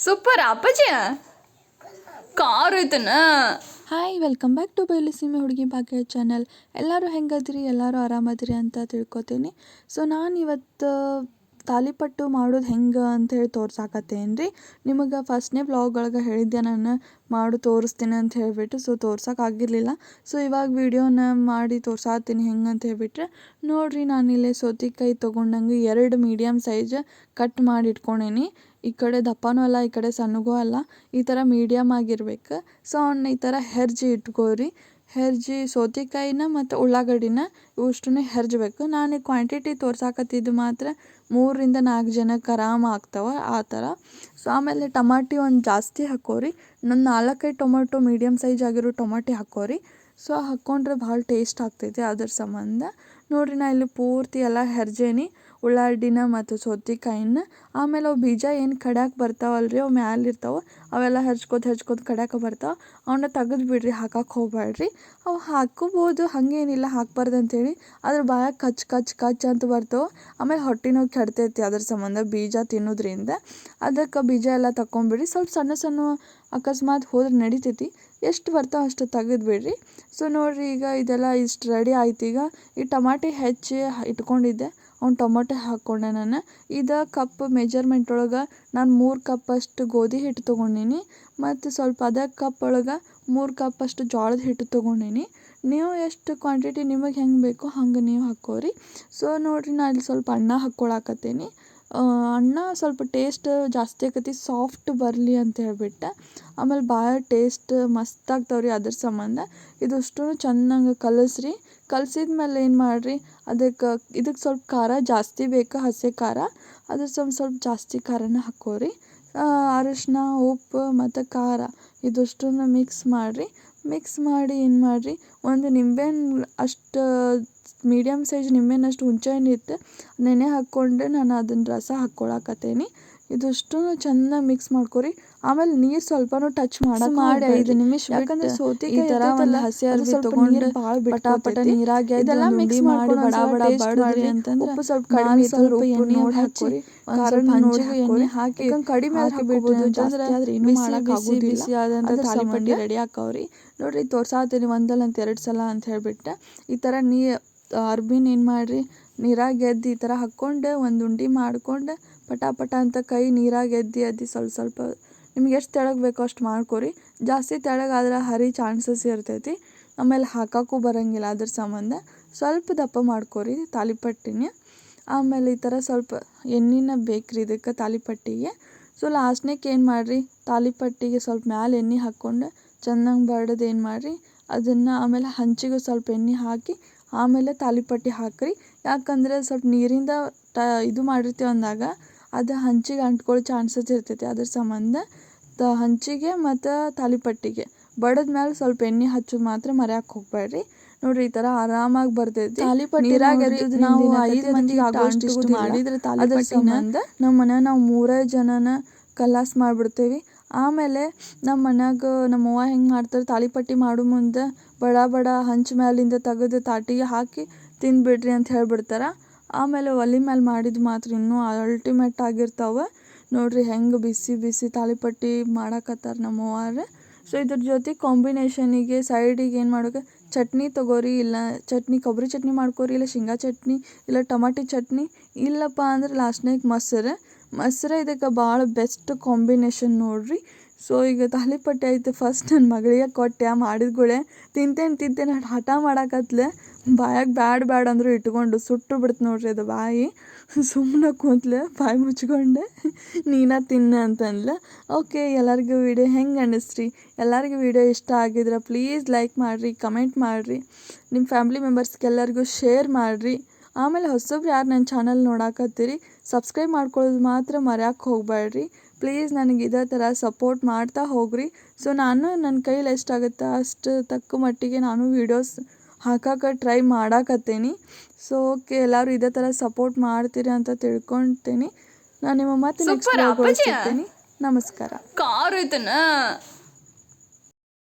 Super ಅಪ್ಪಾಜಿ car ಐತನ. Hi, welcome back to ಬಯಲು ಸೀಮೆ ಹುಡುಗಿ ಭಾಗ್ಯ ಚಾನಲ್. ಎಲ್ಲರೂ ಹೆಂಗದ್ರಿ? ಎಲ್ಲರೂ ಆರಾಮದ್ರಿ ಅಂತ ತಿಳ್ಕೊತೀನಿ. ಸೊ ನಾನು ಇವತ್ತು ತಾಲಿಪಟ್ಟು ಮಾಡೋದು ಹೆಂಗೆ ಅಂಥೇಳಿ ತೋರ್ಸಾಕತ್ತೇನು ರೀ. ನಿಮಗೆ ಫಸ್ಟ್ನೇ ವ್ಲಾಗ್ ಒಳಗೆ ಹೇಳಿದ್ದೆ ನಾನು ಮಾಡು ತೋರಿಸ್ತೀನಿ ಅಂತ ಹೇಳಿಬಿಟ್ಟು. ಸೊ ತೋರ್ಸೋಕ್ಕಾಗಿರಲಿಲ್ಲ. ಸೊ ಇವಾಗ ವೀಡಿಯೋನ ಮಾಡಿ ತೋರ್ಸಾತೀನಿ ಹೆಂಗೆ ಅಂತ ಹೇಳ್ಬಿಟ್ರೆ ನೋಡಿರಿ. ನಾನಿಲ್ಲೇ ಸೌತೆಕಾಯಿ ತೊಗೊಂಡಂಗೆ 2 ಮೀಡಿಯಮ್ ಸೈಜ್ ಕಟ್ ಮಾಡಿ ಇಟ್ಕೊಂಡೇನಿ. ಈ ಕಡೆ ದಪ್ಪನೂ ಅಲ್ಲ, ಈ ಕಡೆ ಸಣ್ಣಗೂ ಅಲ್ಲ, ಈ ಥರ ಮೀಡಿಯಮ್ ಆಗಿರ್ಬೇಕು. ಸೊ ಅವ್ನ ಈ ಥರ ಹೆರ್ಜಿ ಇಟ್ಕೋರಿ. ಹೆರ್ಜಿ ಸೌತೆಕಾಯಿನ ಮತ್ತು ಉಳ್ಳಾಗಡ್ಡಿನ ಇವಿಷ್ಟನ್ನು ಹೆರ್ಜಬೇಕು. ನಾನು ಕ್ವಾಂಟಿಟಿ ತೋರ್ಸಾಕತ್ತಿದ್ದು ಮಾತ್ರ 3ರಿಂದ 4 ಜನಕ್ಕೆ ಆರಾಮ ಆಗ್ತಾವೆ ಆ ಥರ. ಸೊ ಆಮೇಲೆ ಟಮಾಟಿ ಒಂದು ಜಾಸ್ತಿ ಹಾಕೋರಿ. ಇನ್ನೊಂದು 4-5 ಟೊಮೊಟೊ ಮೀಡಿಯಮ್ ಸೈಜ್ ಆಗಿರೋ ಟೊಮಾಟಿ ಹಾಕೋರಿ. ಸೊ ಹಾಕ್ಕೊಂಡ್ರೆ ಭಾಳ ಟೇಸ್ಟ್ ಆಗ್ತೈತಿ. ಅದ್ರ ಸಂಬಂಧ ನೋಡಿರಿ, ನಾ ಇಲ್ಲಿ ಪೂರ್ತಿ ಎಲ್ಲ ಹೆರ್ಜೇನಿ ಉಳ್ಳಾಗಡ್ಡಿನ ಮತ್ತು ಸೌತೆಕಾಯಿನ. ಆಮೇಲೆ ಅವು ಬೀಜ ಏನು ಕಡ್ಯಾಕೆ ಬರ್ತಾವಲ್ರಿ, ಅವು ಮ್ಯಾಲಿರ್ತಾವೆ, ಅವೆಲ್ಲ ಹೆರ್ಚ್ಕೋತ ಕಡ್ಯಾಕೆ ಬರ್ತಾವೆ. ಅವನ್ನ ತೆಗೆದು ಬಿಡ್ರಿ, ಹಾಕಕ್ಕೆ ಹೋಗ್ಬೇಡ್ರಿ. ಅವು ಹಾಕೋಬೋದು, ಹಾಗೇನಿಲ್ಲ ಹಾಕ್ಬಾರ್ದು ಅಂತೇಳಿ. ಅದ್ರ ಬಾಯಾಗ ಕಚ್ ಅಂತ ಬರ್ತಾವೆ. ಆಮೇಲೆ ಹೊಟ್ಟೆ ನೋವು ಕೆಡ್ತೈತಿ ಅದ್ರ ಸಂಬಂಧ ಬೀಜ ತಿನ್ನೋದ್ರಿಂದ. ಅದಕ್ಕೆ ಬೀಜ ಎಲ್ಲ ತಗೊಂಬಿಡ್ರಿ. ಸ್ವಲ್ಪ ಸಣ್ಣ ಅಕಸ್ಮಾತ್ ಹೋದ್ರೆ ನಡಿತೈತಿ. ಎಷ್ಟು ಬರ್ತಾವೆ ಅಷ್ಟು ತೆಗೆದು ಬಿಡ್ರಿ. ಸೊ ನೋಡಿರಿ, ಈಗ ಇದೆಲ್ಲ ಇಷ್ಟು ರೆಡಿ ಆಯ್ತು. ಈಗ ಈ ಟಮಾಟಿ ಹೆಚ್ಚಿ ಇಟ್ಕೊಂಡಿದ್ದೆ, ಅವ್ನು ಟೊಮೊಟೊ ಹಾಕ್ಕೊಂಡೆ ನಾನು. ಇದು ಕಪ್ ಮೆಜರ್ಮೆಂಟ್ ಒಳಗೆ ನಾನು 3 ಕಪ್ಪಷ್ಟು ಗೋಧಿ ಹಿಟ್ಟು ತೊಗೊಂಡಿನಿ. ಮತ್ತು ಸ್ವಲ್ಪ ಅದೇ ಕಪ್ ಒಳಗೆ 3 ಕಪ್ಪಷ್ಟು ಜೋಳದ ಹಿಟ್ಟು ತೊಗೊಂಡಿನಿ. ನೀವು ಎಷ್ಟು ಕ್ವಾಂಟಿಟಿ ನಿಮಗೆ ಹೆಂಗೆ ಬೇಕೋ ಹಂಗೆ ನೀವು ಹಾಕ್ಕೋರಿ. ಸೊ ನೋಡಿರಿ, ನಾನು ಇಲ್ಲಿ ಸ್ವಲ್ಪ ಅನ್ನ ಹಾಕ್ಕೊಳಕತ್ತೀನಿ. ಅನ್ನ ಸ್ವಲ್ಪ ಟೇಸ್ಟ್ ಜಾಸ್ತಿ ಆಕತಿ, ಸಾಫ್ಟ್ ಬರಲಿ ಅಂತ ಹೇಳ್ಬಿಟ್ಟು. ಆಮೇಲೆ ಭಾಳ ಟೇಸ್ಟ್ ಮಸ್ತ್ ಆಗ್ತಾವ್ರಿ. ಅದ್ರ ಸಂಬಂಧ ಇದಷ್ಟು ಚೆನ್ನಾಗಿ ಕಲಸ್ರಿ. ಕಲಸಿದ್ಮೇಲೆ ಏನು ಮಾಡಿರಿ, ಇದಕ್ಕೆ ಸ್ವಲ್ಪ ಖಾರ ಜಾಸ್ತಿ ಬೇಕು, ಹಸಿ ಖಾರ. ಅದ್ರ ಸ್ವಲ್ಪ ಜಾಸ್ತಿ ಖಾರನ ಹಾಕ್ಕೋರಿ. ಅರಿಶಿನ, ಉಪ್ಪು ಮತ್ತು ಖಾರ ಇದಷ್ಟನ್ನು ಮಿಕ್ಸ್ ಮಾಡಿ ಏನು ಮಾಡಿರಿ, ಒಂದು ನಿಂಬೆಹಣ್ಣು ಅಷ್ಟು ಮೀಡಿಯಮ್ ಸೈಜ್ ನಿಂಬೆಹಣ್ಣಷ್ಟು ಹುಂಚೆಹಣ್ಣು ಇತ್ತು, ನೆನೆ ಹಾಕ್ಕೊಂಡು ನಾನು ಅದನ್ನ ರಸ ಹಾಕ್ಕೊಳಕತ್ತೇನಿ. ಇದಷ್ಟು ಚೆನ್ನಾಗಿ ಮಿಕ್ಸ್ ಮಾಡ್ಕೊರಿ. ಆಮೇಲೆ ನೀರು ಸ್ವಲ್ಪನೂ ಟಚ್ ಮಾಡಿ 5 ನಿಮಿಷ, ಯಾಕಂದ್ರೆ ಸೌತೆಕಾಯಿ ಈ ಥರ ಒಂದು ಹಸಿ ಅರ್ವಿ ತೊಗೊಂಡು ಪಟ ನೀರಾಗಿ ಇದೆಲ್ಲ ಮಿಕ್ಸ್ ಮಾಡಿ ಬಡ ಅಂತಂದ್ರೆ ಉಪ್ಪು ಸ್ವಲ್ಪ ಕಡಿಮೆ, ಸ್ವಲ್ಪ ಎಣ್ಣೆ ನೋಡಿ ಹಾಕೋರಿ. ಎಣ್ಣೆ ಹಾಕಿ ಕಡಿಮೆ ಹಾಕಿಬಿಡ್ಬೋದು, ಜಾಸ್ತಿ ಆದ್ರೆ ಇನ್ನೂ ಬಿಸಿ ಆದಂಥ ತಾಲಿಪಟ್ಟಿ ರೆಡಿ ಹಾಕವ್ರಿ. ನೋಡಿರಿ, ತೋರ್ಸಾತೀನಿ ಒಂದಲ್ಲ ಅಂತ 2 ಸಲ ಅಂತ ಹೇಳ್ಬಿಟ್ಟು. ಈ ಥರ ಅರ್ಬಿನ ಏನು ಮಾಡಿರಿ, ನೀರಾಗ ಎದ್ದು ಈ ಥರ ಹಾಕ್ಕೊಂಡು ಒಂದು ಉಂಡೆ ಮಾಡ್ಕೊಂಡು ಪಟ ಅಂತ ಕೈ ನೀರಾಗ ಎದ್ದು ಸ್ವಲ್ಪ ನಿಮ್ಗೆ ಎಷ್ಟು ತೆಳಗೆ ಬೇಕೋ ಅಷ್ಟು ಮಾಡ್ಕೊರಿ. ಜಾಸ್ತಿ ತೆಳಗಾದ್ರೆ ಹರಿ ಚಾನ್ಸಸ್ ಇರ್ತೈತಿ, ಆಮೇಲೆ ಹಾಕೋಕ್ಕೂ ಬರೋಂಗಿಲ್ಲ. ಅದ್ರ ಸಂಬಂಧ ಸ್ವಲ್ಪ ದಪ್ಪ ಮಾಡ್ಕೊರಿ ತಾಲಿಪಟ್ಟಿನ. ಆಮೇಲೆ ಈ ಥರ ಸ್ವಲ್ಪ ಎಣ್ಣೆನ ಬೇಕ್ರಿ ಇದಕ್ಕೆ ತಾಲಿಪಟ್ಟಿಗೆ. ಸೊ ಲಾಸ್ಟ್ನೇಗೆ ಏನು ಮಾಡಿರಿ, ತಾಲಿಪಟ್ಟಿಗೆ ಸ್ವಲ್ಪ ಮ್ಯಾಲೆ ಎಣ್ಣೆ ಹಾಕ್ಕೊಂಡು ಚೆನ್ನಾಗಿ ಬಡ್ದು ಏನು ಮಾಡಿರಿ, ಅದನ್ನು ಆಮೇಲೆ ಹಂಚಿಗೂ ಸ್ವಲ್ಪ ಎಣ್ಣೆ ಹಾಕಿ ಆಮೇಲೆ ತಾಲಿಪಟ್ಟಿ ಹಾಕಿರಿ. ಯಾಕಂದರೆ ಸ್ವಲ್ಪ ನೀರಿಂದ ಇದು ಮಾಡಿರ್ತೀವಿ ಅಂದಾಗ ಅದು ಹಂಚಿಗೆ ಅಂಟ್ಕೊಳ್ಳೋ ಚಾನ್ಸಸ್ ಇರ್ತೈತಿ. ಅದ್ರ ಸಂಬಂಧ ಹಂಚಿಗೆ ಮತ್ತು ತಾಲಿಪಟ್ಟಿಗೆ ಬಡದ ಮೇಲೆ ಸ್ವಲ್ಪ ಎಣ್ಣೆ ಹಚ್ಚೋದು ಮಾತ್ರ ಮರ್ಯಾಕೆ ಹೋಗ್ಬೇಡ್ರಿ. ನೋಡಿರಿ, ಈ ಥರ ಆರಾಮಾಗಿ ಬರ್ತೈತಿ. ತಾಲಿಪಟ್ಟಿ ನಾವು 5 ಮಂದಿಗೆ ಆಗೋಷ್ಟು ಮಾಡಿದ್ರೆ ಅದ್ರ ಸಂಬಂಧ ನಮ್ಮ ಮನ್ಯಾಗ ನಾವು 3 ಜನನ ಕಲಾಸ್ ಮಾಡಿಬಿಡ್ತೇವೆ. ಆಮೇಲೆ ನಮ್ಮ ಮನ್ಯಾಗ ನಮ್ಮವ್ವ ಹೆಂಗೆ ಮಾಡ್ತಾರೆ, ತಾಲಿಪಟ್ಟಿ ಮಾಡೋ ಮುಂದೆ ಬಡ ಹಂಚು ಮ್ಯಾಲಿಂದ ತೆಗೆದು ತಾಟಿಗೆ ಹಾಕಿ ತಿಂದುಬಿಡ್ರಿ ಅಂತ ಹೇಳ್ಬಿಡ್ತಾರೆ. ಆಮೇಲೆ ಒಲೆ ಮೇಲೆ ಮಾಡಿದ್ದು ಮಾತ್ರ ಇನ್ನೂ ಅಲ್ಟಿಮೇಟ್ ಆಗಿರ್ತಾವೆ. ನೋಡಿರಿ ಹೆಂಗೆ ಬಿಸಿ ತಾಲಿಪಟ್ಟಿ ಮಾಡಕತ್ತಾರೆ ನಮ್ಮವ್ವಾರು. ಸೊ ಇದ್ರ ಜೊತೆ ಕಾಂಬಿನೇಷನಿಗೆ ಸೈಡಿಗೆ ಏನು ಮಾಡೋಕೆ, ಚಟ್ನಿ ತೊಗೋರಿ. ಇಲ್ಲ ಚಟ್ನಿ, ಕೊಬ್ಬರಿ ಚಟ್ನಿ ಮಾಡ್ಕೋರಿ, ಇಲ್ಲ ಶೇಂಗಾ ಚಟ್ನಿ, ಇಲ್ಲ ಟಮಾಟಿ ಚಟ್ನಿ, ಇಲ್ಲಪ್ಪ ಅಂದ್ರೆ ಲಾಸ್ಟ್ನಾಗ ಮೊಸರು ಇದಕ್ಕೆ ಭಾಳ ಬೆಸ್ಟ್ ಕಾಂಬಿನೇಷನ್ ನೋಡಿರಿ. ಸೊ ಈಗ ತಾಲಿಪಟ್ಟಿ ಆಯಿತು. ಫಸ್ಟ್ ನನ್ನ ಮಗಳಿಗೆ ಕೊಟ್ಟೆ, ಮಾಡಿದ್ಗಳೇ ತಿಂತೇನೆ ಹಠ ಮಾಡಕತ್ಲೆ. ಬಾಯಾಗ ಬ್ಯಾಡ ಅಂದರೂ ಇಟ್ಕೊಂಡು ಸುಟ್ಟು ಬಿಡ್ತು ನೋಡ್ರಿ ಅದು ಬಾಯಿ. ಸುಮ್ಮನೆ ಕೂತ್ಲೆ ಬಾಯಿ ಮುಚ್ಕೊಂಡೆ, ನೀನು ತಿನ್ನ ಅಂತಂದ್ಲೆ. ಓಕೆ, ಎಲ್ಲರಿಗೂ ವಿಡಿಯೋ ಹೆಂಗೆ ಅನ್ನಿಸ್ರಿ? ಎಲ್ಲರಿಗೂ ವಿಡಿಯೋ ಇಷ್ಟ ಆಗಿದ್ರೆ ಪ್ಲೀಸ್ ಲೈಕ್ ಮಾಡಿರಿ, ಕಮೆಂಟ್ ಮಾಡಿರಿ, ನಿಮ್ಮ ಫ್ಯಾಮಿಲಿ ಮೆಂಬರ್ಸ್ಗೆಲ್ಲರಿಗೂ ಶೇರ್ ಮಾಡಿರಿ. ಆಮೇಲೆ ಹೊಸಬ್ರು ಯಾರು ನನ್ನ ಚಾನಲ್ ನೋಡಾಕತ್ತೀರಿ, ಸಬ್ಸ್ಕ್ರೈಬ್ ಮಾಡ್ಕೊಳ್ಳೋದು ಮಾತ್ರ ಮರ್ಯಾಕೆ ಹೋಗ್ಬೇಡ್ರಿ. ಪ್ಲೀಸ್ ನನಗೆ ಇದೇ ಥರ ಸಪೋರ್ಟ್ ಮಾಡ್ತಾ ಹೋಗ್ರಿ. ಸೊ ನಾನು ನನ್ನ ಕೈಲಿ ಎಷ್ಟಾಗುತ್ತೆ ಅಷ್ಟು ತಕ್ಕ ಮಟ್ಟಿಗೆ ನಾನು ವೀಡಿಯೋಸ್ ಹಾಕಕ್ಕೆ ಟ್ರೈ ಮಾಡಾಕತ್ತೀನಿ. ಸೊ ಓಕೆ, ಎಲ್ಲರೂ ಇದೇ ಥರ ಸಪೋರ್ಟ್ ಮಾಡ್ತೀರಿ ಅಂತ ತಿಳ್ಕೊಳ್ತೀನಿ. ನಾನು ನಿಮ್ಮ ಮತ್ತೆ ನೆಕ್ಸ್ಟ್ ವಿಡಿಯೋಗಳು ಸಿಗ್ತೀನಿ. ನಮಸ್ಕಾರ. ಕಾರ್ ಐತನ.